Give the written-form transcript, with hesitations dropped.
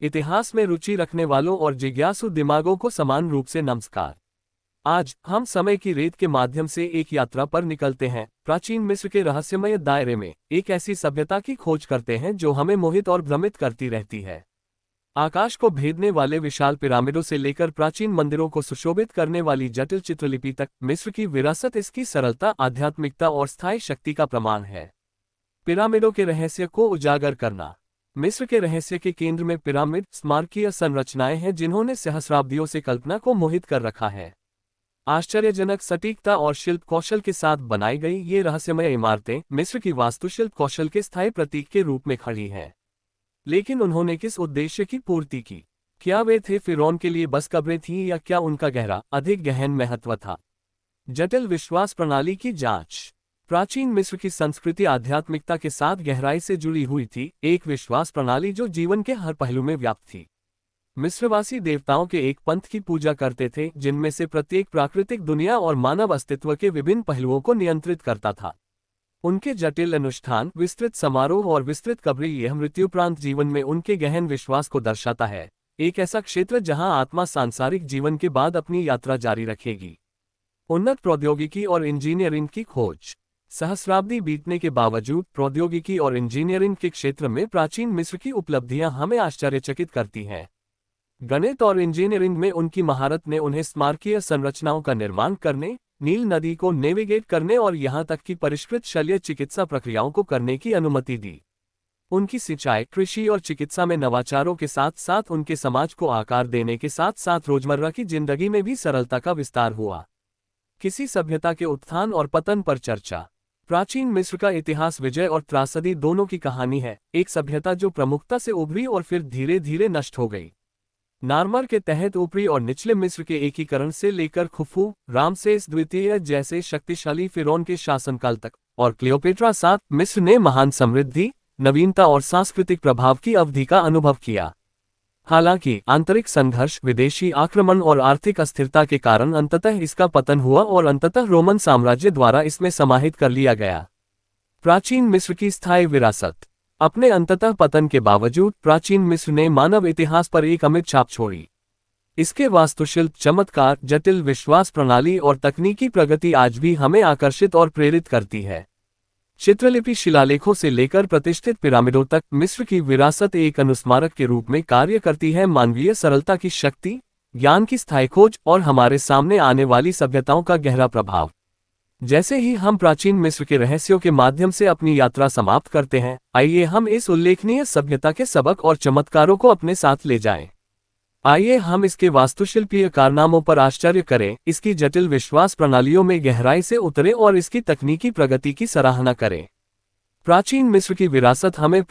इतिहास में रुचि रखने वालों और जिज्ञासु दिमागों को समान रूप से नमस्कार। आज हम समय की रेत के माध्यम से एक यात्रा पर निकलते हैं, प्राचीन मिस्र के रहस्यमय दायरे में एक ऐसी सभ्यता की खोज करते हैं जो हमें मोहित और भ्रमित करती रहती है। आकाश को भेदने वाले विशाल पिरामिडों से लेकर प्राचीन मंदिरों को सुशोभित करने वाली जटिल चित्रलिपि तक, मिस्र की विरासत इसकी सरलता, आध्यात्मिकता और स्थायी शक्ति का प्रमाण है। पिरामिडों के रहस्य को उजागर करना। मिस्र के रहस्य के केंद्र में पिरामिड स्मारकीय संरचनाएं हैं जिन्होंने सहस्राब्दियों से कल्पना को मोहित कर रखा है। आश्चर्यजनक सटीकता और शिल्प कौशल के साथ बनाई गई ये रहस्यमय इमारतें मिस्र की वास्तुशिल्प कौशल के स्थायी प्रतीक के रूप में खड़ी हैं। लेकिन उन्होंने किस उद्देश्य की पूर्ति की? क्या वे थे फिरौन के लिए बस कब्रें थीं या क्या उनका गहरा, अधिक गहन महत्व था? जटिल विश्वास प्रणाली की जांच। प्राचीन मिस्र की संस्कृति आध्यात्मिकता के साथ गहराई से जुड़ी हुई थी, एक विश्वास प्रणाली जो जीवन के हर पहलू में व्याप्त थी। मिस्रवासी देवताओं के एक पंथ की पूजा करते थे जिनमें से प्रत्येक प्राकृतिक दुनिया और मानव अस्तित्व के विभिन्न पहलुओं को नियंत्रित करता था। उनके जटिल अनुष्ठान, विस्तृत समारोह और विस्तृत कब्रें यह मृत्युपरांत जीवन में उनके गहन विश्वास को दर्शाता है, एक ऐसा क्षेत्र जहां आत्मा सांसारिक जीवन के बाद अपनी यात्रा जारी रखेगी। उन्नत प्रौद्योगिकी और इंजीनियरिंग की खोज। सहस्राब्दी बीतने के बावजूद प्रौद्योगिकी और इंजीनियरिंग के क्षेत्र में प्राचीन मिस्र की उपलब्धियां हमें आश्चर्यचकित करती हैं। गणित और इंजीनियरिंग में उनकी महारत ने उन्हें स्मारकीय संरचनाओं का निर्माण करने, नील नदी को नेविगेट करने और यहां तक कि परिष्कृत शल्य चिकित्सा प्रक्रियाओं को करने की अनुमति दी। उनकी सिंचाई, कृषि और चिकित्सा में नवाचारों के साथ साथ उनके समाज को आकार देने के साथ साथ रोजमर्रा की जिंदगी में भी सरलता का विस्तार हुआ। किसी सभ्यता के उत्थान और पतन पर चर्चा। प्राचीन मिस्र का इतिहास विजय और त्रासदी दोनों की कहानी है, एक सभ्यता जो प्रमुखता से उभरी और फिर धीरे धीरे नष्ट हो गई। नार्मर के तहत ऊपरी और निचले मिस्र के एकीकरण से लेकर खुफू, रामसेस द्वितीय जैसे शक्तिशाली फिरौन के शासनकाल तक और क्लियोपेट्रा साथ, मिस्र ने महान समृद्धि, नवीनता और सांस्कृतिक प्रभाव की अवधि का अनुभव किया। हालांकि आंतरिक संघर्ष, विदेशी आक्रमण और आर्थिक अस्थिरता के कारण अंततः इसका पतन हुआ और अंततः रोमन साम्राज्य द्वारा इसमें समाहित कर लिया गया। प्राचीन मिस्र की स्थायी विरासत। अपने अंततः पतन के बावजूद प्राचीन मिस्र ने मानव इतिहास पर एक अमिट छाप छोड़ी। इसके वास्तुशिल्प, चमत्कार, जटिल विश्वास प्रणाली और तकनीकी प्रगति आज भी हमें आकर्षित और प्रेरित करती है। चित्रलिपि, शिलालेखों से लेकर प्रतिष्ठित पिरामिडों तक, मिस्र की विरासत एक अनुस्मारक के रूप में कार्य करती है, मानवीय सरलता की शक्ति, ज्ञान की स्थायी खोज और हमारे सामने आने वाली सभ्यताओं का गहरा प्रभाव। जैसे ही हम प्राचीन मिस्र के रहस्यों के माध्यम से अपनी यात्रा समाप्त करते हैं, आइए हम इस उल्लेखनीय सभ्यता के सबक और चमत्कारों को अपने साथ ले जाएं। आइए हम इसके वास्तुशिल्पीय कारनामों पर आश्चर्य करें, इसकी जटिल विश्वास प्रणालियों में गहराई से उतरें और इसकी तकनीकी प्रगति की सराहना करें। प्राचीन मिस्र की विरासत हमें